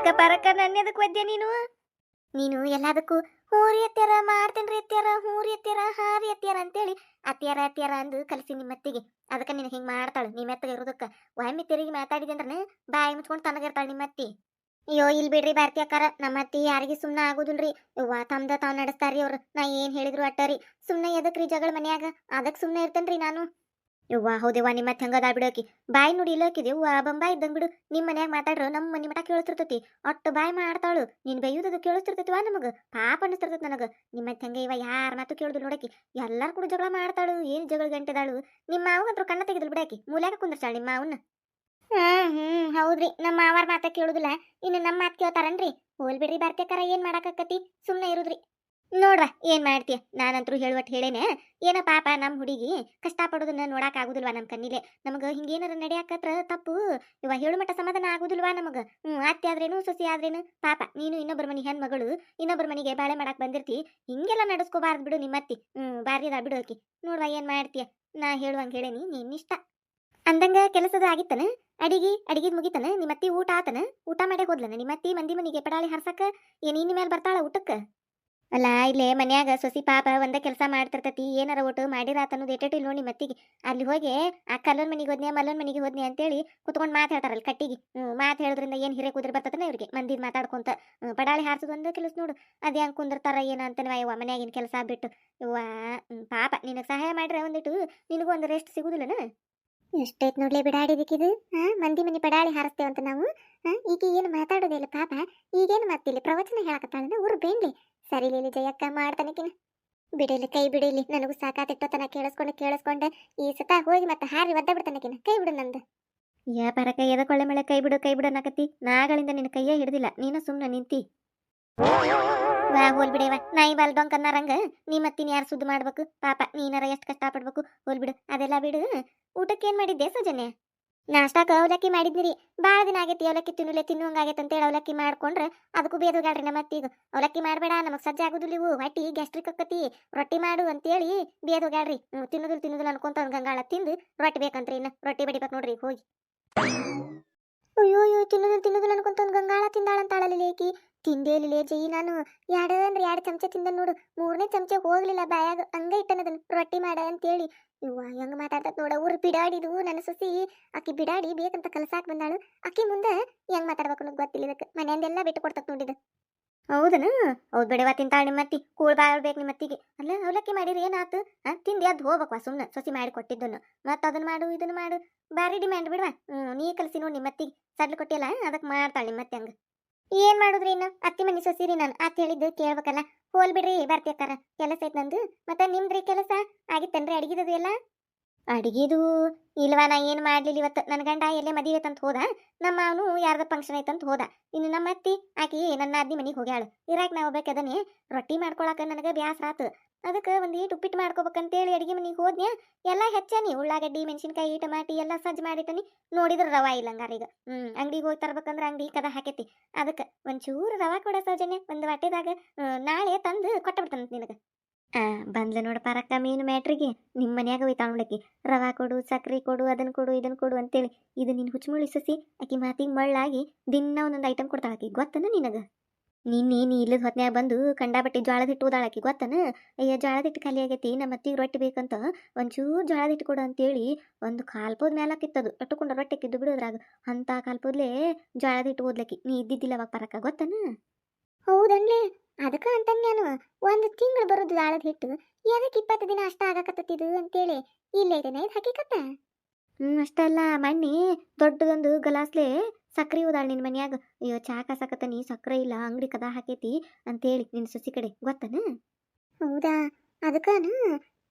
ಯಾಕ ಪರಕ ನನ್ನೆದಕ್ ಒದ್ದೆ ನೀನು? ನೀನು ಎಲ್ಲದಕ್ಕೂ ಹೂರಿ ಅತ್ಯಾರ ಮಾಡ್ತೇನ್ರಿ ಅತ್ಯಾರ, ಹೂರಿ ಅತ್ಯಾರ, ಹಾರಿ ಅತ್ಯಾರ ಅಂತೇಳಿ ಅತ್ಯಾರ ಅತ್ಯಾರ ಅಂದು ಕಲಿಸಿ ನಿಮ್ಮತ್ತಿಗೆ. ಅದಕ್ಕೆ ನಿನಗೆ ಹಿಂಗೆ ಮಾಡ್ತಾಳು ನೀ ಮೆತ್ತಗೆ ಇರೋದಕ್ಕೆ. ಒಮ್ಮೆ ತಿರುಗಿ ಮಾತಾಡಿದೆ ಅಂದ್ರೆ ಬಾಯಿ ಮುಚ್ಕೊಂಡು ತನಗಿರ್ತಾಳೆ ನಿಮ್ಮತ್ತಿ. ಅಯ್ಯೋ ಇಲ್ಲಿ ಬಿಡ್ರಿ ಭಾರತಿ ಅಕ್ಕಾರ, ನಮ್ಮ ಅತ್ತಿ ಯಾರಿಗೆ ಸುಮ್ಮನೆ ಆಗೋದಿಲ್ರಿ. ಯವ್ವ ತಮ್ದ ತಾವ್ ನಡೆಸ್ತಾರ್ರಿ ಅವ್ರು. ನಾ ಏನ್ ಹೇಳಿದ್ರು ಅಟ್ಟರಿ. ಸುಮ್ಮನೆ ಎದಕ್ರಿ ಜಗಳ ಮನ್ಯಾಗ? ಅದಕ್ಕೆ ಸುಮ್ಮನೆ ಇರ್ತೇನ್ರಿ ನಾನು. ಯವ್ವ ಹೌದೇವ್ವ ನಿಮ್ಮ ಅತ್ತೆ ಹಂಗದ ಬಿಡೋಕಿ. ಬಾಯಿ ನೋಡಿ ಇಲ್ಲೋಕಿದೇವ್ವ ಬಂಬಾಯಿ ಇದ್ದಂಗೆ ಬಿಡು. ನಿಮ್ಮ ಮನ್ಯಾಗ ಮಾತಾಡ್ರ ನಮ್ಮ ಮನೆ ಮಠ ಕೇಳಿಸ್ತಿರ್ತೈತಿ. ಒಟ್ಟು ಬಾಯಿ ಮಾಡ್ತಾಳು. ನೀನ್ ಬೈಯುದದು ಕೇಳಿಸ್ತಿರ್ತೈತಿವ ನಮಗ. ಪಾಪ ಅನಿಸ್ತಿರ್ತೈತಿ ನನಗ. ನಿಮ್ಮ ಅತ್ತೆ ಹಂಗೆ ಇವ ಯಾರ ಮಾತು ಕೇಳುದು ನೋಡಕಿ. ಎಲ್ಲಾರು ಕೂಡ ಜಗಳ ಮಾಡ್ತಾಳು. ಏನ್ ಜಗಳ ಗಂಟೆದಾಳು. ನಿಮ್ಮ ಮಾವಂತ್ರ ಕಣ್ಣ ತೆಗೆದ್ರು ಬಿಡಾಕಿ. ಮೂಲ್ಯಾಗ ಕುಂದ್ರಸಾಳ ನಿಮ್ಮ ಮಾವನ್ನ. ಹೌದ್ರಿ. ನಮ್ಮ ಮಾವಾರ ಮಾತ ಕೇಳುದಿಲ್ಲ, ಇನ್ನು ನಮ್ಮ ಮಾತು ಕೇಳ್ತಾರನ್ರಿ? ಹೋಲ್ ಬಿಡ್ರಿ ಭಾರತೀಯಕಾರ, ಏನ್ ಮಾಡಾಕತ್ತಿ? ಸುಮ್ಮನೆ ಇರುದ್ರಿ. ನೋಡ್ರ ಏನ್ ಮಾಡ್ತೀಯ, ನಾನಂತರೂ ಹೇಳುವಟ್ ಹೇಳೇನೆ. ಏನ ಪಾಪ ನಮ್ಮ ಹುಡುಗಿ ಕಷ್ಟಪಡೋದನ್ನ ನೋಡಕ್ ಆಗುದಿಲ್ವಾ ನಮ್ಮ ಕಣ್ಣಿಲೆ? ನಮಗ ಹಿಂಗೇನಾರ ನಡೆಯಾಕತ್ರ ತಪ್ಪು ಇವ ಹೇಳು ಮಟ್ಟ ಸಮಾಧಾನ ಆಗುದಿಲ್ವಾ ನಮಗ? ಅತ್ತೆ ಆದ್ರೇನು ಸೊಸಿ ಆದ್ರೇನು ಪಾಪ. ನೀನು ಇನ್ನೊಬ್ಬರ ಮನಿ ಹೆಣ್ಮಗಳು, ಇನ್ನೊಬ್ಬರ ಮನಿಗೆ ಬಾಳೆ ಮಾಡಕ್ ಬಂದಿರ್ತಿ. ಹಿಂಗೆಲ್ಲ ನಡೆಸ್ಕೋಬಾರ್ದು ಬಿಡು ನಿಮ್ಮತ್ತಿ. ಬಾರಿ ಅದ ಬಿಡೋಕಿ. ನೋಡ್ವಾ ಏನ್ ಮಾಡ್ತೀಯ? ನಾ ಹೇಳುವಂಗ ಹೇಳೇನಿ, ನಿನ್ನಿಷ್ಟ. ಅಂದಂಗ ಕೆಲಸದ ಆಗಿತ್ತನ? ಅಡಿಗಿದ್ ಮುಗಿತನ? ನಿಮ್ಮತ್ತಿ ಊಟ ಆತನ? ಊಟ ಮಾಡೇ ಹೋದ್ಲನ ನಿಮ್ಮತ್ತಿ ಮಂದಿ ಮನಿಗೆ ಪಡಾಳಿ ಹರ್ಸಕ? ಏನ್ ಇನ್ ಮೇಲೆ ಬರ್ತಾಳ ಊಟಕ್ಕ? ಅಲ್ಲ ಇಲ್ಲೇ ಮನ್ಯಾಗ ಸೊಸಿ ಪಾಪ ಒಂದೇ ಕೆಲಸ ಮಾಡ್ತಿರ್ತತಿ. ಏನಾರ ಒಟ್ಟು ಮಾಡಿರಾತ ಅನ್ನೋದು ಎಟ್ಟೆಟ್ಟು ಇಲ್ಲಿ ನೋಡಿ ಮತ್ತಿಗೆ. ಅಲ್ಲಿ ಹೋಗಿ ಆ ಕಲ್ಲೋನ್ ಮನಿಗೆ ಹೋದ್ನೆ ಮಲ್ಲೋನ್ ಮನಿಗೆ ಹೋದ್ನೆ ಅಂತೇಳಿ ಕುತ್ಕೊಂಡು ಮಾತಾಡ್ತಾರಲ್ಲ ಕಟ್ಟಿಗೆ. ಮಾತು ಹೇಳೋದ್ರಿಂದ ಏನು ಹಿರೇ ಕುದುರೆ ಬರ್ತದನ ಇವ್ರಿಗೆ ಮಂದಿದ್ ಮಾತಾಡ್ಕೊಂತ. ಪಡಾಳಿ ಹಾರ್ಸೋದು ಒಂದು ಕೆಲಸ ನೋಡು. ಅದೇ ಹಂಗೆ ಕುಂದಿರ್ತಾರ ಏನ ಅಂತನವ ಯವ್ವ ಮನ್ಯಾಗಿನ ಕೆಲಸ ಬಿಟ್ಟು. ಯವ್ವ ಪಾಪ ನಿನಗೆ ಸಹಾಯ ಮಾಡ್ರೆ ಒಂದಿಟ್ಟು ನಿನಗೂ ಒಂದು ರೆಸ್ಟ್ ಸಿಗುದಿಲ್ಲನ? ಎಷ್ಟೈತ್ ನೋಡ್ಲೇ ಬಿಡಾಡಿದಕ್ಕಿದು. ಮಂದಿ ಮನಿ ಪಡಾಳಿ ಹಾರಿಸ್ತೇವಂತ ನಾವು. ಈಗ ಏನು ಮಾತಾಡೋದಿಲ್ಲ ಪಾಪ. ಈಗೇನು ಮಾತಿಲ್ಲ ಪ್ರವಚನ ಹೇಳಕತ್ತಾಳ ಊರು ಬೇನ್ಲಿ. ಸರಿಲಿಲ್ಲ ಜಯಕ್ಕ ಮಾಡ್ತಾನಕಿನ. ಬಿಡಿಲಿ ಕೈ ಬಿಡಿಲಿ, ನನಗೂ ಸಾಕಾತಿಟ್ಟೋತನ ಕೇಳಿಸ್ಕೊಂಡೆ ಈ ಸತ ಹೋಗಿ ಮತ್ತೆ ಹಾರಿ ಒದ್ದ ಬಿಡ್ತಾನಕಿನ. ಕೈ ಬಿಡು ನಂದು. ಯಾ ಪರಕ ಎದಕೊಳ್ಳೆ ಮಳೆ ಕೈ ಬಿಡು ಅನ್ನಕತ್ತಿ. ನಾಗಳಿಂದ ನಿನ್ನ ಕೈಯೇ ಹಿಡ್ದಿಲ್ಲ, ನೀನು ಸುಮ್ಮನೆ ನಿಂತಿ. ವಾ ಹೋಲ್ ಬಿಡೇವ ನಾಯಿ ಬಾಲ್ಡೊಂಕ್ ಅನ್ನರಂಗ ನೀ ಮತ್ತಿನ ಯಾರು ಸುದ್ದಿ ಮಾಡ್ಬೇಕು? ಪಾಪ ನೀನಾರ ಎಷ್ಟು ಕಷ್ಟಪಡ್ಬೇಕು. ಹೋಲ್ ಬಿಡು ಅದೆಲ್ಲ ಬಿಡು. ಊಟಕ್ಕೆ ಏನ್ ಮಾಡಿದ್ದೆ ಸೌಜನ್ಯ? ನಾಷ್ಟಾಕ ಅವಲಕ್ಕಿ ಮಾಡಿದ್ನಿರಿ. ಭಾಳ ದಿನ ಆಗೈತಿ ಅವಲಕ್ಕಿ ತಿನ್ನುವಂಗಾಗೈತೆ ಅಂತೇಳಿ ಅವಲಕ್ಕಿ ಮಾಡ್ಕೊಂಡ್ರೆ ಅದಕ್ಕೂ ಬೇದೋಗಾಡ್ರಿ ನಮ್ಮ ಅತ್ತಿಗ. ಅವಲಕ್ಕಿ ಮಾಡಬೇಡ ನಮಗೆ ಸಜ್ಜೆ ಆಗುದಿಲ್ಲ, ಇವು ಹೊಟ್ಟಿ ಗ್ಯಾಸ್ಟ್ರಿಕ್ ಆಕತಿ, ರೊಟ್ಟಿ ಮಾಡು ಅಂತೇಳಿ ಬೇದೋಗಾಡ್ರಿ. ತಿನ್ನುದಿಲ್ಲ ಅನ್ಕೊಂತ ಗಂಗಾಳ ತಿಂದು ರೊಟ್ಟಿ ಬೇಕಂತ್ರಿ. ಇನ್ನು ರೊಟ್ಟಿ ಬಡಿಬೇಕು ನೋಡ್ರಿ ಹೋಗಿ. ಅಯ್ಯೋ ತಿನ್ನುದಿಲ್ಲ ಅನ್ಕೊಂತ ಗಂಗಾಳ ತಿಂದಾಳಂತಾಳಲ್ಲಿ ಲೇಕಿ. ತಿಂದೇಲಿಲೇ ಜಯಿ ನಾನು. ಎರಡು ಚಮಚ ತಿಂದ ನೋಡು. ಮೂರನೇ ಚಮಚ ಹೋಗ್ಲಿಲ್ಲ ಬಾಯಾಗ. ಹಂಗ ಇಟ್ಟನದನ್ ರೊಟ್ಟಿ ಮಾಡ ಅಂತೇಳಿ. ಇವ್ವ ಹೆಂಗ್ ಮಾತಾಡ್ತತ್ ನೋಡ. ಊರು ಬಿಡಾಡಿದು ನನ್ನ ಸೊಸಿ. ಆಕಿ ಬಿಡಾಡಿ ಬೇಕಂತ ಕಲಸಾಕ್ ಬಂದಾಳು. ಆಕಿ ಮುಂದೆ ಹೆಂಗ್ ಮಾತಾಡ್ಬೇಕು ಅನ್ನೋದು ಗೊತ್ತಿಲ್ಲ ಇದಕ್ಕೆ. ಮನೆಯಿಂದೆಲ್ಲ ಬಿಟ್ಟು ಕೊಡ್ತತ್ ನೋಡಿದ. ಹೌದನ? ಹೌದ್ ಬಿಡವಾ ತಿಂತಾಳ ನಿಮ್ಮತ್ತಿ. ಕೂಳ್ ಬಾಳ್ಬೇಕು ನಿಮ್ಮತ್ತಿಗೆ. ಅಲ್ಲ ಅವಲಕ್ಕಿ ಮಾಡಿರಿ ಏನಾತು? ತಿಂದಿ ಅದ್ ಹೋಗ್ಬೇಕವಾ ಸುಮ್ಮನೆ ಸೊಸಿ ಮಾಡಿ ಕೊಟ್ಟಿದ್ದನ್ನು. ಮತ್ತೆ ಅದನ್ನ ಮಾಡು ಇದನ್ನ ಮಾಡು ಬಾರಿ ಡಿಮ್ಯಾಂಡ್ ಬಿಡ್ವಾ. ನೀ ಕಲ್ಸಿ ನೋಡಿ ನಿಮ್ಮತ್ತಿಗೆ. ಸಡ್ಲು ಕೊಟ್ಟಿಲ್ಲ ಅದಕ್ಕೆ ಮಾಡ್ತಾಳೆ ನಿಮ್ಮತ್ತೆ ಹಂಗ. ಏನ್ ಮಾಡುದ್ರಿ ಇನ್ನು? ಅತ್ತಿ ಮನಿ ಸೊಸಿರಿ ನಾನು. ಅತ್ ಹೇಳಿದ್ದು ಕೇಳ್ಬೇಕಲ್ಲ. ಹೋಲ್ ಬಿಡ್ರಿ ಬರ್ತಿಯಕ್ಕಾರ. ಕೆಲಸ ಐತ್ ನಂದು. ಮತ್ತೆ ನಿಮ್ದ್ರಿ ಕೆಲಸ ಆಗಿತ್ತೇನ್ರಿ ಅಡಿಗೆದು ಎಲ್ಲ? ಅಡಿಗೆದು ಇಲ್ವಾ, ನಾ ಏನು ಮಾಡ್ಲಿಲ್ಲ ಇವತ್ತು. ನನ್ನ ಗಂಡ ಎಲ್ಲೇ ಮದುವೆ ಐತಂತ ಹೋದ. ನಮ್ಮ ಅವನು ಯಾರ್ದ ಫಂಕ್ಷನ್ ಐತಂತ ಹೋದ. ಇನ್ನು ನಮ್ಮ ಅತ್ತಿ ಆಕಿ ನನ್ನ ಅದ್ದಿ ಮನಿಗೆ ಹೋಗ್ಯಾಳ. ಇರಾಕ್ ನಾ ಹೋಗ್ಬೇಕದನೆ. ರೊಟ್ಟಿ ಮಾಡ್ಕೊಳಕ ನನಗೆ ಬ್ಯಾಸರ ಆತು. ಅದಕ್ಕೆ ಒಂದು ಈಟ್ ಉಪ್ಪಿಟ್ಟು ಮಾಡ್ಕೋಬೇಕಂತೇಳಿ ಅಡಿಗೆ ಮನಿಗೆ ಹೋದ್ನ್ಯಾ. ಎಲ್ಲ ಹೆಚ್ಚಾನಿ ಉಳ್ಳಾಗಡ್ಡಿ ಮೆಣಸಿನ್ಕಾಯಿ ಟಮಾಟಿ ಎಲ್ಲ ಸಜ್ಜು ಮಾಡಿಟ್ಟನಿ. ನೋಡಿದ್ರೆ ರವಾ ಇಲ್ಲ ಹಂಗಾರೀಗ. ಅಂಗಡಿಗೆ ಹೋಗಿ ತರ್ಬೇಕಂದ್ರೆ ಅಂಗಡಿ ಕದ ಹಾಕೈತಿ. ಅದಕ್ಕೆ ಒಂಚೂರು ರವಾ ಕೊಡ ಸೌಜನ್ಯ ಒಂದು ವಾಟೆದಾಗ. ನಾಳೆ ತಂದು ಕೊಟ್ಟ ಬಿಡ್ತಾನಂತ ನಿನಗೆ. ಬಂದ್ಲ ನೋಡ ಪಾರಕ್ಕ ಮೀನು ಮ್ಯಾಟ್ರಿಗೆ. ನಿಮ್ಮ ಮನ್ಯಾಗ ಹೋಯ್ತಾಳ ನೋಡಕಿ. ರವಾ ಕೊಡು ಸಕ್ರೆ ಕೊಡು ಅದನ್ನ ಕೊಡು ಇದನ್ನ ಕೊಡು ಅಂತೇಳಿ. ಇದು ನಿನ್ ಹುಚ್ಚುಮುಳಿ ಸಸಿ. ಆಕಿ ಮಾತಿಗೆ ಮಳ್ಳಾಗಿ ದಿನ ಒಂದೊಂದು ಐಟಮ್ ಕೊಡ್ತಾಳಕಿ. ಗೊತ್ತನ ನಿನಗ? ನೀ ಇಲ್ಲದ ಹೊತ್ನ್ಯಾಗ ಬಂದು ಕಂಡಾಬಟ್ಟಿ ಜ್ವಾಳದ ಹಿಟ್ಟು ಓದಾಳಕಿ. ಗೊತ್ತನ? ಅಯ್ಯ ಜ್ವಾಳದ ಹಿಟ್ಟು ಖಾಲಿ ಆಗೈತಿ, ನಮ್ಮ ಅತ್ತಿಗೆ ರೊಟ್ಟಿ ಬೇಕಂತ ಒಂಚೂರು ಜ್ವಾಳದ ಹಿಟ್ಟು ಕೊಡು ಅಂತೇಳಿ ಒಂದು ಕಾಲ್ಪೋದ್ ಮ್ಯಾಲಕ್ಕಿತ್ತದು. ಅಟ್ಟುಕೊಂಡು ರೊಟ್ಟಿಕ್ಕಿದ್ದು ಬಿಡೋದ್ರಾಗ ಅಂತ ಕಾಲ್ಪೋದ್ಲೆ ಜ್ವಾಳದ ಹಿಟ್ಟು ಓದ್ಲಕ್ಕಿ. ನೀ ಇದ್ದಿದ್ದಿಲ್ಲ ಅವಾಗ ಪರಕ್ಕ. ಗೊತ್ತನ? ಹೌದನ್ಲೇ. ಅದಕ್ಕೆ ಅಂತ ನಾನು ಒಂದು ತಿಂಗಳು ಬರೋದು ಜ್ವಾಳದ ಹಿಟ್ಟು. ಎದಕ್ಕೆ 20 ದಿನ ಅಷ್ಟ ಆಗಾಕತ್ತಿದ್ದು ಅಂತೇಳಿ ಇಲ್ಲೇ ಇದನ್ನ ಇದು ಹಕೀಕತ್ತ. ಅಷ್ಟಲ್ಲ ಮಣ್ಣಿ ದೊಡ್ಡದೊಂದು ಗಲಾಸ್ಲೆ ಸಕ್ರೆ ಓದಾಳ ನಿನ್ನ ಮನ್ಯಾಗ. ಅಯ್ಯೋ ಚಾ ಕಾಸಕತ್ತನಿ ಸಕ್ರೆ ಇಲ್ಲ ಅಂಗಡಿ ಕದಾ ಹಾಕೈತಿ ಅಂತೇಳಿ ನಿನ್ನ ಸೊಸಿ ಕಡೆ. ಗೊತ್ತನ? ಹೌದಾ? ಅದಕ್ಕನು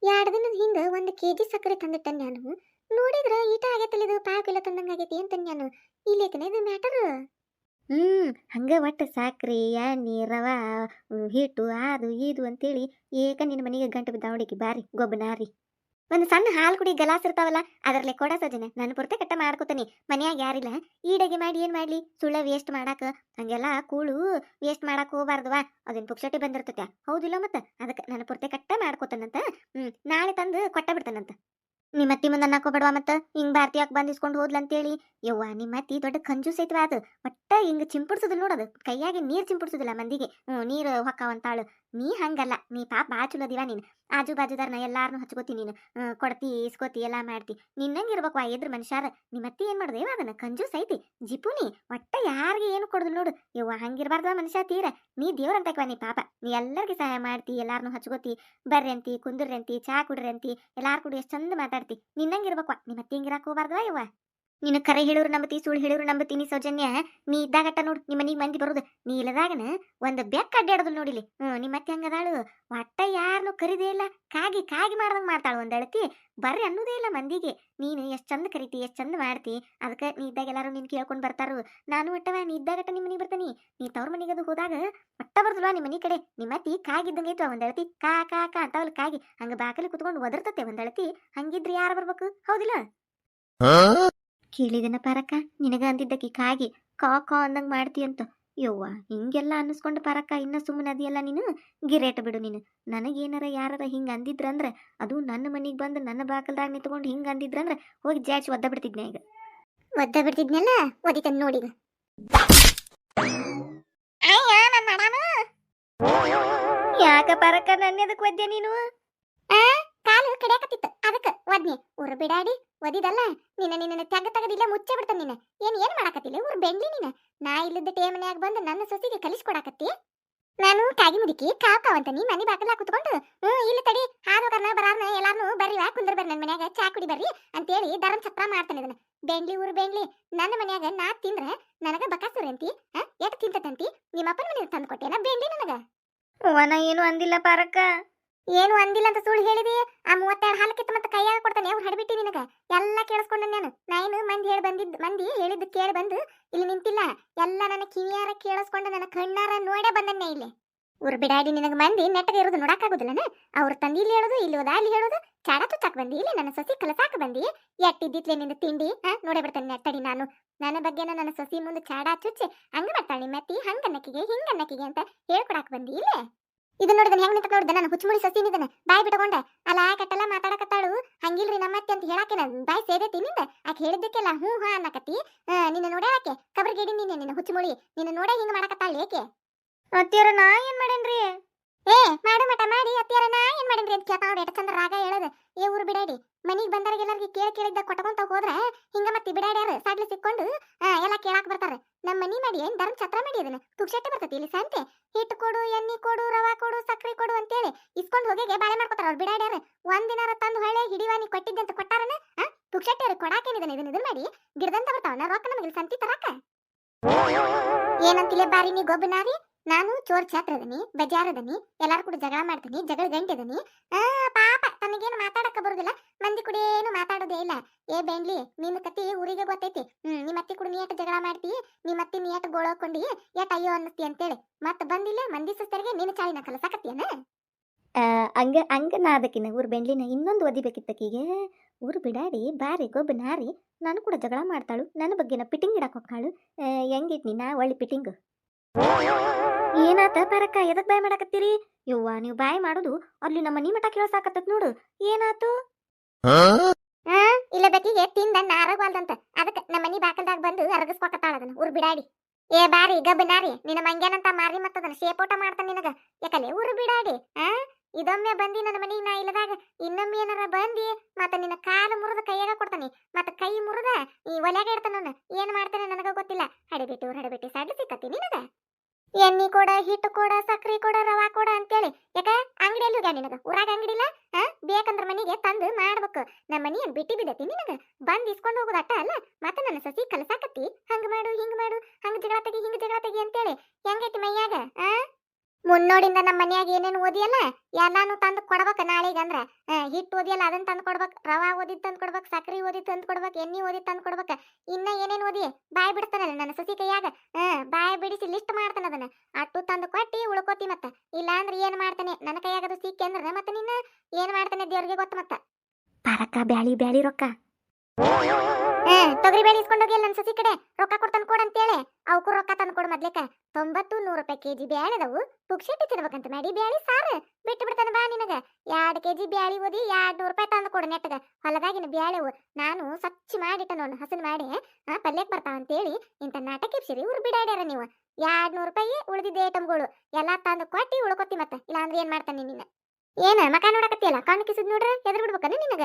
2 ದಿನದ ಹಿಂದೆ 1 kg ಸಕ್ಕರೆ ತಂದಿಟ್ಟನ್ ನಾನು. ನೋಡಿದ್ರ ಈಟ ಆಗೈತಿಲ್ಲ ಇದು 5 ಕಿಲೋ ತಂದಂಗ ಆಗೈತಿ ಅಂತ ನಾನು. ಇಲ್ಲೈತನ ಇದು ಮ್ಯಾಟರ್. ಹಂಗ ಒಟ್ಟು ಸಕ್ರಿ ಎಣ್ಣೆ ರವಾ ಹಿಟ್ಟು ಅದು ಇದು ಅಂತೇಳಿ ಏಕ ನಿನ್ನ ಮನೆಗೆ ಗಂಟು ಬಿದ್ದ ಹುಡುಗಿ ಬಾರಿ ಗೊಬ್ಬನಾರಿ. ಒಂದು ಸಣ್ಣ ಹಾಲು ಕುಡಿ ಗಲಾಸ್ ಇರ್ತಾವಲ್ಲ ಅದರಲ್ಲೇ ಕೊಡ ಸಜನೆ. ನನ್ನ ಪುರ್ತೆ ಕಟ್ಟ ಮಾಡ್ಕೋತೀನಿ. ಮನ್ಯಾಗ ಯಾರಿಲ್ಲ. ಈಡಗೆ ಮಾಡಿ ಏನು ಮಾಡಲಿ? ಸುಳ್ಳ ವೇಸ್ಟ್ ಮಾಡಾಕ ಹಂಗೆಲ್ಲ ಕೂಳು ವೇಸ್ಟ್ ಮಾಡಾಕ ಹೋಗ್ಬಾರ್ದವಾ. ಅದೇನು ಪುಕ್ಷಟಿ ಬಂದಿರ್ತೈತೆ ಹೌದಿಲ್ಲ? ಮತ್ತೆ ಅದಕ್ಕೆ ನನ್ನ ಪುರ್ತೆ ಕಟ್ಟ ಮಾಡ್ಕೋತಾನಂತ. ನಾಳೆ ತಂದು ಕೊಟ್ಟ ಬಿಡ್ತಾನಂತ. ನಿಮ್ಮ ಅತ್ತಿ ಮುಂದೆ ಅನ್ನಕೋಬೇಡವಾ ಮತ್ತ ಹಿಂಗ್ ಭಾರತಿ ಯಾಕೆ ಬಂದ್ ಇಸ್ಕೊಂಡು ಹೋದ್ಲ ಅಂತೇಳಿ. ಯವ್ವ ನಿಮ್ಮ ಅತ್ತಿ ದೊಡ್ಡ ಕಂಜೂಸ್ ಐತ್ವ ಅದು. ಒಟ್ಟ ಹಿಂಗ್ ಚಿಂಪುಡ್ಸುದಿಲ್ಲ ನೋಡದು, ಕೈಯಾಗಿ ನೀರ್ ಚಿಂಪುಡ್ಸುದಿಲ್ಲ ಮಂದಿಗೆ. ನೀರು ಹೊಕ್ಕಾವಂತಾಳು. ನೀ ಹಂಗಲ್ಲ, ನೀ ಪಾಪ ಬಾ ಚಲೋ ದಿವಾ ನೀನು. ಆಜು ಬಾಜುದಾರ್ನ ಎಲ್ಲಾರನು ಹಚ್ಕೋತಿ ನೀನು. ಕೊಡ್ತಿ ಇಸ್ಕೋತಿ ಎಲ್ಲಾ ಮಾಡ್ತಿ. ನಿನ್ನಂಗೆ ಇರ್ಬೇಕು ಆ ಎದ್ರ ಮನುಷ್ಯಾರ. ನಿಮ್ಮ ಅತ್ತಿ ಏನ್ ಮಾಡುದೇವ ಅದನ್ನ ಕಂಜೂಸ್ ಐತಿ ಜಿಪುನಿ. ಒಟ್ಟ ಯಾರಿಗೆ ಏನು ಕೊಡುದಿಲ್ಲ ನೋಡು. ಯವ್ವ ಹಂಗಿರ್ಬಾರ್ದವ ಮನುಷ್ಯ ತೀರ. ನೀ ದೇವ್ರಂತಕ್ವಾ ನೀ ಪಾಪ. ನೀ ಎಲ್ಲರಿಗೂ ಸಹಾಯ ಮಾಡ್ತಿ, ಎಲ್ಲಾರನು ಹಚ್ಕೋತಿ. ಬರ್ರಿ ಅಂತಿ, ಕುಂದ್ರಿ ಅಂತಿ, ಚಾ ಕುಡ್ರಿ ಅಂತಿ, ಎಲ್ಲಾರು ಕೂಡ ಎಷ್ಟು ಚಂದ ಮಾತಾಡ್ತಿ. ನಿನ್ನಂಗೆ ಇರ್ಬೇಕ್ವಾ. ನಿಮ್ಮ ಅತ್ತಿ ಹಿಂಗಿರಾಕ್ ಹೋಗ್ಬಾರ್ದವ ಯವ್ವ. ನೀನು ಕರೆ ಹೇಳಿದ್ರು ನಂಬತಿ, ಸುಳ್ಳು ಹೇಳಿದ್ರು ನಂಬತೀನಿ ಸೌಜನ್ಯ. ನೀ ಇದ್ದಾಗಟ್ಟ ನೋಡು ನಿಮ್ಮ ಮನಿಗೆ ಮಂದಿ ಬರುದು. ನೀ ಇಲ್ಲದಾಗನ ಒಂದು ಬೆಕ್ಕ ಅಡ್ಡಾಡೋದು ನೋಡಿಲಿ. ನಿಮ್ಮ ಅತ್ತೆ ಹಂಗದಾಳು. ಒಟ್ಟ ಯಾರನ್ನು ಕರಿದೇ ಇಲ್ಲ. ಕಾಗಿ ಕಾಗಿ ಮಾಡ್ದಂಗೆ ಮಾಡ್ತಾಳು ಒಂದಳತಿ. ಬರ್ರಿ ಅನ್ನೋದೇ ಇಲ್ಲ ಮಂದಿಗೆ. ನೀನು ಎಷ್ಟು ಚಂದ ಕರಿತಿ, ಎಷ್ಟು ಚಂದ ಮಾಡ್ತಿ. ಅದಕ್ಕೆ ನೀ ಇದ್ದಾಗ ಎಲ್ಲಾರು ನಿನ್ ಕೇಳ್ಕೊಂಡು ಬರ್ತಾರು. ನಾನು ಒಟ್ಟವ ನೀ ಇದ್ದಾಗಟ್ಟ ನಿಮ್ಮ ಮನೆಗೆ ಬರ್ತಾನಿ. ನೀ ತವ್ರ ಮನೆಗದು ಹೋದಾಗ ಒಟ್ಟ ಬರ್ದಲ್ವಾ ನಿಮ್ಮ ಮನೆ ಕಡೆ. ನಿಮ್ಮ ಅತ್ತಿ ಕಾಗಿದ್ದಂಗೆ ಐತ್ವ ಒಂದಳತಿ. ಕಾ ಕಾ ಕಾ ಅಂತಾವಲ್ ಕಾಗಿ. ಹಂಗ ಬಾಕಲಿ ಕುತ್ಕೊಂಡು ಒದರ್ತತೆ ಒಂದಳತಿ. ಹಂಗಿದ್ರೆ ಯಾರು ಬರ್ಬೇಕು ಹೌದಿಲ್ಲ? ಕೇಳಿದನ ಪಾರಕ್ಕ, ನಿನಗ ಅಂದಿದ್ದಕ್ಕಿ ಕಾಗಿ ಕಾ ಕಾ ಅಂದಂಗೆ ಮಾಡ್ತಿ ಅಂತ. ಯವ್ವ ಹಿಂಗೆಲ್ಲ ಅನ್ನಿಸ್ಕೊಂಡು ಪಾರಕ್ಕ ಇನ್ನ ಸುಮ್ಮನೆ ಅದಿಯಲ್ಲ ನೀನು. ಗಿರೇಟ ಬಿಡು ನೀನು. ನನಗೇನಾರ ಯಾರಾರ ಹಿಂಗೆ ಅಂದಿದ್ರಂದ್ರೆ, ಅದು ನನ್ನ ಮನೆಗೆ ಬಂದು ನನ್ನ ಬಾಕಲ್ದಾಗ ನಿಂತ್ಕೊಂಡು ಹಿಂಗೆ ಅಂದಿದ್ರಂದ್ರೆ ಹೋಗಿ ಜಾಡ್ಸಿ ಒದ್ದ ಬಿಡ್ತಿದ್ನೆ ಈಗ. ಒದ್ದ ಬಿಡ್ತಿದ್ನಲ್ಲ, ಒದಿತನ್ ನೋಡಿ. ಯಾಕ ಪಾರಕ್ಕ ನನ್ನ ಎದಕ್ ಒದ್ದೆ ನೀನು? ಕಾಲು ಕಡಿಯಾಕತ್ತಿತ್ತು ಅದಕ್ಕೆ ಒದ್ನಿ. ಊರು ಬಿಡಾಡಿ ಒದಿದಲ್ಲ ನಿನ್ನ ತೆಗ ತೆಗದಿಲ್ಲ ಮುಚ್ಚೆ ಬಿಡ್ತಾನೆ. ನೀನು ಏನ್ ಮಾಡಾಕತ್ತಿಲ್ಲ ಊರು ಬೆಂಡ್ಲಿ ನೀನು. ನಾ ಇಲ್ಲದ ಟೇಮನ್ಯಾಗ ಬಂದು ನನ್ನ ಸೊಸಿಗೆ ಕಲಿಸ್ಕೊಡಾಕತ್ತಿ. ನಾನು ಕಾಗಿ ಮುದುಕಿ ಕಾವ್ ಕಾವಂತ ನೀ ಮನೆ ಬಾಕಲ ಕುತ್ಕೊಂಡು ಇಲ್ಲ ತಡಿ ಹಾರೋಗರ್ನ ಬರಾರ್ನ ಎಲ್ಲಾರ್ನು ಬರ್ರಿ ಕುಂದ್ರ ಬರ್ರಿ ನನ್ನ ಮನ್ಯಾಗ ಚಾ ಕುಡಿ ಬರ್ರಿ ಅಂತೇಳಿ ಧರ್ಮ ಛತ್ರ ಮಾಡ್ತಾನೆ ಇದನ್ನ. ಬೆಂಡ್ಲಿ ಊರು ಬೆಂಡ್ಲಿ. ನನ್ನ ಮನ್ಯಾಗ ನಾ ತಿಂದ್ರ ನನಗ ಬಕಾಸುರ ಅಂತಿ. ಎಟ್ ತಿಂತತಂತಿ. ನಿಮ್ಮಪ್ಪನ ಮನೆ ತಂದು ಕೊಟ್ಟೇನ ಬೆಂಡ್ಲಿ ನನಗ? ನಾ ಏನು ಅಂದಿಲ್ಲ ಪಾರಕ್ಕ. ಏನು ಅಂದಿಲ್ಲ ಅಂತ ಸುಳ್ಳು ಹೇಳಿದಿ. ಆ 32 ಹಾಲಕ್ಕಿತ್ತ ಮತ್ತೆ ಕೈಯಾಗ ಕೊಡ್ತಾನೆ ಅವ್ರು ಹಡ್ಬಿಟ್ಟಿ ನಿನಗ. ಎಲ್ಲ ಕೇಳಿಸ್ಕೊಂಡ ನಾನು ಮಂದಿ ಹೇಳಿದ್ದು ಕೇಳಿ ಬಂದು ಇಲ್ಲಿ ನಿಂತಿಲ್ಲ. ಎಲ್ಲ ನನ್ನ ಕಿವಿಯಾರ ಕೇಳಿಸ್ಕೊಂಡು ನನ್ನ ಕಣ್ಣಾರ ನೋಡೇ ಬಂದನ್ನೇ ಇಲ್ಲಿ. ಊರು ಬಿಡಾಡಿ ನಿನಗೆ ಮಂದಿ ನೆಟ್ಟಗೆ ಇರೋದು ನೋಡಕ್ಕಾಗುದಿಲ್ಲನ? ಅವ್ರ ತಂದಿ ಇಲ್ಲಿ ಹೇಳೋದು ಇಲ್ಲಿ ಹೋದ ಅಲ್ಲಿ ಹೇಳೋದು. ಚಾಡ ತುಚ್ಚಾಕ್ ಬಂದಿ ಇಲ್ಲಿ ನನ್ನ ಸೊಸಿ ಕಲಸಾಕ ಬಂದಿ. ಎಟ್ಟಿದ್ದಿತ್ಲೆ ನಿಂದ ತಿಂಡಿ ನೋಡೇ ಬಿಡ್ತಾನೆ ನೆಟ್ಟಡಿ. ನಾನು ನನ್ನ ಬಗ್ಗೆನ ನನ್ನ ಸೊಸಿ ಮುಂದೆ ಚಾಡ ಚುಚ್ಚಿ ಹಂಗ ಮಾಡ್ತಾಳೆ ನಿಮ್ಮತ್ತಿ ಹಂಗನ್ನಕ್ಕಿಗೆ ಹಿಂಗನ್ನಕ್ಕಿಗೆ ಅಂತ ಹೇಳ್ಕೊಡಾಕ್ ಬಂದಿ ಇಲ್ಲೇ. ಇದನ್ನ ನೋಡಿದನ್ ಹೆಂಗ್ ನಿಂತ ನೋಡಿದ ನಾನು ಹುಚ್ಚುಮುಳಿ ಸಸಿನ ಇದನ್ನ ಬಾಯಿ ಬಿಟ್ಕೊಂಡೆ. ಅಲ್ಲ ಕಟ್ಟೆಲ್ಲ ಮಾತಾಡಕತ್ತಾಳು. ಹಂಗಿಲ್ರಿ ನಮ್ಮತ್ತೆ ಅಂತ ಹೇಳಾಕೆ ನಾನು ಬಾಯಿ ಸೇದೈತಿ ನಿಂದ. ಆಕೆ ಹೇಳಿದ್ದಕ್ಕೆಲ್ಲ ಹ್ಞೂ ಹಾ ಅನ್ನಕತ್ತಿ. ನಿನ್ನ ನೋಡೇ ಆಕೆ ಕಬರ್ಗೇಡಿ ನಿನ್ನ ಹುಚ್ಚುಮುಳಿ ನಿನ್ನ ನೋಡೇ ಹಿಂಗ ಮಾಡಕತ್ತಾಳ ಏಕೆ? ಅತ್ತಿಯರ ನಾ ಏನ್ ಮಾಡೇನ್ರಿ? ಮಾಡು ಮಟ ಮಾಡಿ ಅತ್ತಿಯರ ನಾ ಏನ್ ಮಾಡೇನ್ರಿ ಅಂತ ಕೇಳ್ತಾ ನೋಡಿ. ಎಷ್ಟ ಚಂದ ರಾಗ ಹೇಳೋದು. ಊರು ಬಿಡಾಡಿ ಮನಿಗ್ ಬಂದವ್ರಿಗೆಲ್ಲರಿಗೆ ಕೇಳಿದ್ದ ಕೊಟ್ಕೊಂತ ಹೋದ್ರ ಹಿಂಗ ಮತ್ತೆ ಬಿಡಾಡ್ಯಾರ ಸಾಡ್ಲಿ ಸಿಕ್ಕೊಂಡು ಎಲ್ಲ ಕೇಳಾಕ್ ಬರ್ತಾರ. ನಮ್ಮ ಮನಿ ಮಾಡಿ ಏನ್ ಧರ್ಮ ಛತ್ರ ಮಾಡಿ ಅದನ್ನ ತುಕ್ಷೆಟ್ಟೆ ಬರ್ತೈತಿ ಇಲ್ಲಿ ಸಂತೆ. ಹಿಟ್ಟು ಕೊಡು, ಎಣ್ಣೆ ಕೊಡು, ರವಾ ಕೊಡು, ಸಕ್ರೆ ಕೊಡು ಅಂತೇಳಿ ಇಸ್ಕೊಂಡು ಹೋಗಿಗೆ ಬಾಳೆ ಮಾಡ್ಕೊತಾರ ಅವ್ರು ಬಿಡಾಡ್ಯಾರ. ಒಂದಿನಾರ ತಂದು ಹೊಳೆ ಹಿಡಿವಾನಿ ಕೊಟ್ಟಿದ್ದೆ ಅಂತ ಕೊಟ್ಟಾರನ. ತುಕ್ಷೆಟ್ಟೆ ಕೊಡಾಕೇನಿದನ ಇದನ್ನ ಮಾಡಿ ಗಿಡದಂತ ಬರ್ತಾವನ ರೊಕ್ಕ ನಮಗೆ ಸಂತಿ ತರಾಕ. ಏನಂತಿಲ್ಲ ಬಾರಿ ನೀ ಗೊಬ್ಬನಾರಿ. ನಾನು ಚೋರ್ ಛಾತ್ರ ಅದನಿ, ಬಜಾರ್ ಅದನಿ, ಎಲ್ಲಾರು ಕೂಡ ಜಗಳ ಮಾಡ್ತೀನಿ, ಜಗಳ ಗಂಟೆ ಅದನಿ. ಪಾಪ ತನಗೇನು ಮಾತಾಡಕ ಬರುದಿಲ್ಲ. ಮಂದಿ ಕೂಡ ಏನು ಮಾತಾಡೋದೇ ಇಲ್ಲ. ಬೆಂಡ್ಲಿ ನಿನ್ನ ಕತಿ ಊರಿಗೆ ಗೊತ್ತೈತಿ. ನಿಮ್ಮ ಅತ್ತಿ ಕೂಡ ನೀಟ್ ಜಗಳ ಮಾಡ್ತಿ. ನಿಮ್ಮ ಅತ್ತಿ ನೀಟ್ ಗೋಳಕೊಂಡಿ ಎಟ್ ಅಯ್ಯೋ ಅನ್ನಸ್ತಿ ಅಂತೇಳಿ ಮತ್ ಬಂದಿಲ್ಲ ಮಂದಿ ಸಸ್ತರಿಗೆ ನೀನು ಚಾಳಿನ ಕಲಸಾಕತ್ತಿಯನ? ಹಂಗ ನಾ ಅದಕ್ಕಿನ್ನ ಊರು ಬೆಂಡ್ಲಿನ ಇನ್ನೊಂದು ಒದಿಬೇಕಿತ್ತಕೀಗೆ. ಊರು ಬಿಡಾಡಿ ಬಾರಿ ಗೊಬ್ಬನಾರಿ ನಾನು ಕೂಡ ಜಗಳ ಮಾಡ್ತಾಳು. ನನ್ನ ಬಗ್ಗೆನ ಪಿಟಿಂಗ್ ಇಡಕ್ ಹೋಗ್ತಾಳು. ಹೆಂಗೈತಿ ನೀನಾ ಒಳ್ಳೆ ಪಿಟಿಂಗ್? ಏನಾತ ಪಾರಕ್ಕ ಎದಕ್ ಬಾಯ್ ಮಾಡಕತ್ತೀರಿ? ಯವ್ವ ನೀವು ಬಾಯ್ ಮಾಡೋದು ಅಲ್ಲಿ ನಮ್ಮ ಮನಿ ಮಠ ಕೇಳಸಾಕತ್ತತ್ ನೋಡು. ಏನಾತು? ಇಲ್ಲ ಬೇಕಿಗೆ ತಿಂದ ನಾರಗವಾಲ್ದಂತ ಅದಕ್ಕೆ ನಮ್ಮ ಮನಿ ಬಾಕಲ್ದಾಗ ಬಂದು ಅರಗಿಸ್ಕೊಕತ್ತಾಳ ಅದನ್ನ ಊರು ಬಿಡಾಡಿ. ಬಾರಿ ಗಬ್ಬನಾರಿ ನಿನ್ನ ಮಂಗ್ಯಾನಂತ ಮಾರಿ ಮತ್ತದನ್ನ ಶೇಪೋಟ ಮಾಡ್ತಾನ ನಿನಗ. ಯಾಕಲೆ ಊರು ಬಿಡಾಡಿ ಇದೊಮ್ಮೆ ಬಂದಿ ನನ್ನ ಮನಿಗೆ ನಾ ಇಲ್ಲದಾಗ ಇನ್ನೊಮ್ಮೆ ಏನಾರ ಬಂದಿ ಮತ್ತ ನಿನ್ನ ಕಾಲು ಮುರಿದ ಕೈಯಾಗ ಕೊಡ್ತಾನಿ. ಮತ್ತ ಕೈ ಮುರಿದ ಈ ಒಲೆಯಾಗ ಇಡ್ತಾನ. ಏನ್ ಮಾಡ್ತಾನೆ ನನಗ ಗೊತ್ತಿಲ್ಲ. ಹಡಿಬಿಟ್ಟಿ ಸಾಡ್ಲಿ ಸಿಕ್ಕತ್ತಿ ನಿನಗ. ಎಣ್ಣೆ ಕೊಡ, ಹಿಟ್ಟು ಕೊಡ, ಸಕ್ರಿ ಕೊಡ, ರವಾ ಕೊಡ ಅಂತೇಳಿ ಯಾಕ ಅಂಗಡಿಯಲ್ಲಿ ಹೋಗ್ಯ ನಿನಗ? ಊರಾಗ ಅಂಗಡಿಲ್ಲ? ಬೇಕಂದ್ರ ಮನಿಗೆ ತಂದು ಮಾಡ್ಬೇಕು. ನಮ್ಮ ಮನಿ ಏನ್ ಬಿಟ್ಟಿ ಬಿಡತಿ ನಿನಗ? ಬಂದ್ ಇಸ್ಕೊಂಡು ಹೋಗೋದು ಅಟ್ಟ ಅಲ್ಲ ಮತ್ತ ನನ್ನ ಸಸಿ ಕಲಸಾಕತ್ತಿ. ಹಂಗ ಮಾಡು ಹಿಂಗ ಮಾಡು, ಹಂಗ ಜಗಳ ತೆಗಿ ಹಿಂಗ ಜಗಳ ತೆಗಿ ಅಂತೇಳಿ ಹೆಂಗೈತಿ ಮೈಯಾಗ? ಮುನ್ನೋಡಿಂದ ನಮ್ಮ ಮನ್ಯಾಗ ಏನೇನು ಓದಿಯಲ್ಲ ಎಲ್ಲಾನು ತಂದು ಕೊಡ್ಬೇಕ. ನಾಳೆಗೆ ಅಂದ್ರ ಹಿಟ್ಟು ಓದಿಯಲ್ಲ ಅದನ್ನ ತಂದು ಕೊಡ್ಬೇಕು, ರವಾ ಓದಿದ್ ತಂದು ಕೊಡ್ಬೇಕು, ಸಕ್ರಿ ಓದಿದ್ ತಂದು ಕೊಡ್ಬೇಕು, ಎಣ್ಣೆ ಓದಿದ್ ತಂದು ಕೊಡ್ಬೇಕು. ಇನ್ನ ಏನೇನು ಓದಿ ಬಾಯ್ ಬಿಡ್ತಾನಲ್ಲ ನನ್ನ ಸಸಿ ಕೈಯಾಗ. ಬಾಯ್ ಬಿಡಿಸಿ ಲಿಸ್ಟ್ ಮಾಡ್ತಾನ ಅದನ್ನ. ಅಟ್ಟು ತಂದು ಕೊಟ್ಟಿ ಉಳ್ಕೋತಿ. ಮತ್ತ ಇಲ್ಲ ಅಂದ್ರೆ ಏನ್ ಮಾಡ್ತಾನೆ ನನ್ನ ಕೈಯಾಗದು ಸಿಕ್ಕಿ ಅಂದ್ರ ಮತ್ತೆ ನಿನ್ನ ಏನ್ ಮಾಡ್ತಾನೆ ದೇವ್ರಿಗೆ ಗೊತ್ತ. ಮತ್ತ ಪಾರಕ್ಕ ಬ್ಯಾಳಿ ರೊಕ್ಕ ತೊಗರಿ ಬೇಳೆ ಇಸ್ಕೊಂಡೋಗಿ ನನ್ನ ಸಸಿ ಕಡೆ ರೊಕ್ಕ ಕೊಡ್ತಾನ ಕೊಡ ಅಂತೇಳಿ ಅವಕ್ಕೂ ರೊಕ್ಕ ತಂದು ಕೊಡು ಮೊದ್ಲೇಕ 90-100 ರೂಪಾಯಿ ಕೆಜಿ ಬ್ಯಾಳೆ ಅದಾವು ಪುಕ್ಷೆಟ್ಟಿ ತಿನ್ಬೇಕಂತ ಮಾಡಿ ಬ್ಯಾಳಿ ಸಾರು ಬಿಟ್ಟು ಬಿಡ್ತಾನೆ ಬಾ ನಿನಗ 2 ಕೆಜಿ ಬ್ಯಾಳಿ ಓದಿ 200 ರೂಪಾಯಿ ತಂದು ಕೊಡು ನೆಟ್ಟಗ ಹೊಲದಾಗಿನ ಬ್ಯಾಳೆವು ನಾನು ಸ್ವಚ್ಛ ಮಾಡಿಟ್ಟ ನೋಡು ಹಸನ್ ಮಾಡಿ ಪಲ್ಯಕ್ಕೆ ಬರ್ತಾವ ಅಂತೇಳಿ ಇಂಥ ನಾಟಕ ಇರ್ಸಿರಿ ಊರು ಬಿಡಾಡ್ಯಾರ ನೀವು 200 ರೂಪಾಯಿ ಉಳಿದಿದ್ದ ಐಟಮ್ಗಳು ಎಲ್ಲಾ ತಂದು ಕೊಟ್ಟಿ ಉಳ್ಕೊತಿ ಮತ್ತೆ ಇಲ್ಲ ಅಂದ್ರೆ ಏನ್ ಮಾಡ್ತಾನೆ ನಿನ್ನ ಏನ ಮಕ ನೋಡಕತ್ತಿಯಲ್ಲ ಕಣ್ಣು ಕಿಸಿದ್ ನೋಡ್ರ ಎದ್ರ ಬಿಡ್ಬೇಕನ ನಿನಗ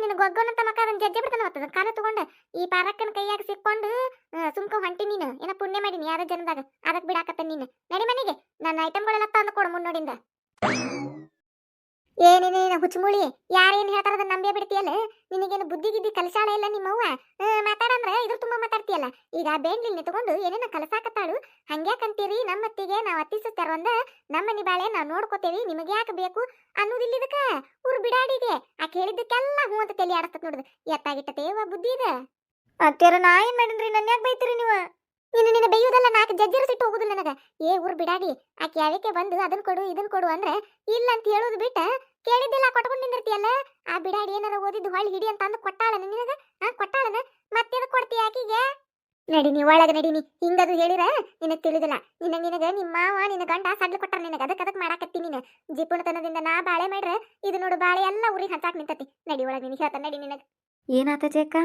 ನಿನಗ ಗೊಗ್ಗೋನಂತ ಮಕ ಅದನ್ನ ಜಜ್ಜೆ ಬಿಡ್ತಾನ ಮತ್ತದ ಕಾಲ ತಗೊಂಡ ಈ ಪಾರಕ್ಕನ ಕೈಯಾಗ ಸಿಕ್ಕೊಂಡು ಸುಮ್ಕ ಹೊಂಟಿ ನೀನು ಏನ ಪುಣ್ಯ ಮಾಡೀನಿ ಯಾರ ಜನದಾಗ ಅದಕ್ ಬಿಡಾಕತ್ತ ನೀನು ನಡಿ ಮನೆಗೆ ನನ್ನ ಐಟಮ್ಗಳೆಲ್ಲ ತಂದು ಕೊಡು ಮುನ್ನೋಡಿಂದ ಏನೇನೇನ ಹುಚ್ಚಮುಳಿ ಯಾರೇನ್ ಹೇಳ್ತಾರದ ನಂಬೇ ಬಿಡ್ತೀಯಲ್ಲ ನಿನಗೇನು ಬುದ್ಧಿ ಗಿದ್ದಿ ಕಲಸಾಳ ಇಲ್ಲ ನಿಮ್ಮವ್ವ ಮಾತಾಡಂದ್ರ ಇದ್ರ ತುಂಬಾ ಮಾತಾಡ್ತೀಯಲ್ಲ ಈಗ ಬೇಂಡ್ಲಿಲ್ನೆ ತಗೊಂಡು ಏನೇನ ಕಲಸಾಕತ್ತಾಳು ಹಂಗ್ಯಾಕಂತೀರಿ ನಮ್ಮತ್ತಿಗೆ ನಾವ್ ಅತ್ತಿಸುತ್ತಾರ ಒಂದ ನಮ್ಮನಿ ಬಾಳೆ ನಾವ್ ನೋಡ್ಕೋತೇವಿ ನಿಮಗೆ ಯಾಕೆ ಬೇಕು ಅನ್ನೋದಿಲ್ಲ ಇದಕ್ಕ ಊರ್ ಬಿಡಾಡಿಗೆ ಆಕೆ ಹೇಳಿದ್ದಕ್ಕೆಲ್ಲ ಹೂ ಅಂತ ತಲೆ ಆಡಸ್ತತ್ ನೋಡುದು ಎತ್ತಾಗಿಟ್ಟತೇವ ಬುದ್ಧಿ ಇದೆ ಅತ್ತೇರ ನಾ ಏನ್ ಮಾಡಿದ್ರಿ ನನ್ನ ಯಾಕೆ ಬೈತೀರಿ ನೀವು ನಿನ್ನ ಬೈಯುವುದಲ್ಲ 4 ಜಜ್ಜರ ಸಿಟ್ಟು ಹೋಗುದಿಲ್ಲ ನನಗ ಊರ್ ಬಿಡಾಡಿ ಆಕೆ ಯಾವಕ್ಕೆ ಬಂದು ಅದನ್ ಕೊಡು ಇದನ್ ಕೊಡು ಅಂದ್ರೆ ಇಲ್ಲ ಅಂತ ಹೇಳೋದು ಬಿಟ್ಟ ಕೇಳಿದ್ದೆಲ್ಲ ಕೊಟ್ಕೊಂಡು ನಿಂದಿರ್ತೀಯಲ್ಲ ಆ ಬಿಡಾಡಿ ಏನಾರ ಓದಿದ್ದು ಹೊಳ್ಳಿ ಹಿಡಿ ಅಂತ ಅಂದು ಕೊಟ್ಟಾಳನ ನಿನಗ ಕೊಟ್ಟಾಳನ ಮತ್ತೆ ಕೊಡ್ತೀಯ ಆಕಿಗೆ ನಡಿನಿ ಒಳಗ ನಡಿನಿ ಹಿಂಗದು ಹೇಳಿರ ನಿನಗ್ ತಿಳಿದಿಲ್ಲ ನಿನಗ ನಿಮ್ಮ ಮಾವ ನಿನ್ನ ಗಂಡ ಸಡ್ಲು ಕೊಟ್ಟಾರ ನಿನಗ ಅದಕ್ಕೆ ಮಾಡಾಕತ್ತಿ ನೀನು ಜಿಪುಣತನದಿಂದ ನಾ ಬಾಳೆ ಮಾಡ್ರೆ ಇದು ನೋಡು ಬಾಳೆ ಎಲ್ಲ ಊರಿಗೆ ಹಂಚಾಕ್ ನಿಂತತಿ ನಡಿ ಒಳಗ ನಿನಗೆ ಹೇಳ್ತಾನೆ ನಡಿ ನಿನಗ ಏನಾತ ಜೇಕ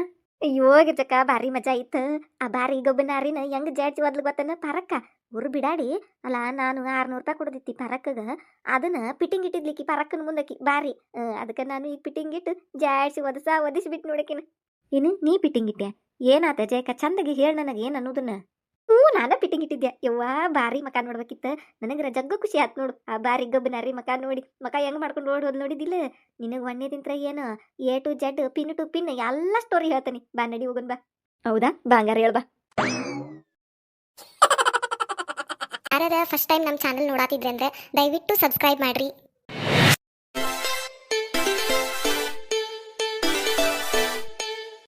ಅಯ್ಯೋ ಗಿರ್ಜಕ್ಕ ಭಾರಿ ಮಜಾ ಇತ್ತು ಆ ಬಾರಿ ಗೊಬ್ಬನಾರಿನ ಹೆಂಗ್ ಜಾಡ್ಸಿ ಒದ್ಲು ಗೊತ್ತನ ಪರಕ್ಕ ಊರು ಬಿಡಾಡಿ ಅಲ್ಲ ನಾನು 600 ರೂಪಾಯಿ ಕೊಡದಿತ್ತಿ ಪರಕ್ಕಗ ಅದನ್ನ ಪಿಟ್ಟಿಂಗ್ ಇಟ್ಟಿದ್ಲಿಕ್ಕಿ ಪರಕ್ಕನ ಮುಂದಕ್ಕಿ ಬಾರಿ ಅದಕ್ಕೆ ನಾನು ಈಗ ಪಿಟ್ಟಿಂಗ್ ಇಟ್ಟು ಜಾಡ್ಸಿ ಒದಿಸ್ಬಿಟ್ಟು ನೋಡಕಿನ ಏನು ನೀ ಪಿಟ್ಟಿಂಗ್ ಇಟ್ಟೆ ಏನಾತ ಜಯಕ ಚಂದಗೆ ಹೇಳ ನನಗೆ ಏನು ಅನ್ನೋದನ್ನ ನಾನ ಪಿಟ್ಟಿಂಗ್ ಇಟ್ಟಿದ್ದೆ ಯವ್ವ ಬಾರಿ ಮಕ ನೋಡ್ಬೇಕಿತ್ತ ನನಗರ ಜಗ್ಗ ಖುಷಿ ಆತ್ ನೋಡು ಆ ಬಾರಿ ಗಬ್ಬನಾರಿ ಮಕ ನೋಡಿ ಮಕ ಹೆಂಗ್ ಮಾಡ್ಕೊಂಡು ಓಡೋದ್ ನೋಡಿದಿಲ್ಲ ನಿನಗ್ ಒಣ್ಣೆದಿಂತ್ರ ಏನು A to Z pin to pin ಎಲ್ಲ ಸ್ಟೋರಿ ಹೇಳ್ತಾನೆ ಬಾ ನಡಿ ಹೋಗೋಣ ಬಾ ಹೌದಾ ಬಾಂಗಾರ ಹೇಳ್ಬಾ ಯಾರ ಫಸ್ಟ್ ಟೈಮ್ ನಮ್ಮ ಚಾನಲ್ ನೋಡಾತಿದ್ರೆ ಅಂದ್ರೆ ದಯವಿಟ್ಟು ಸಬ್ಸ್ಕ್ರೈಬ್ ಮಾಡ್ರಿ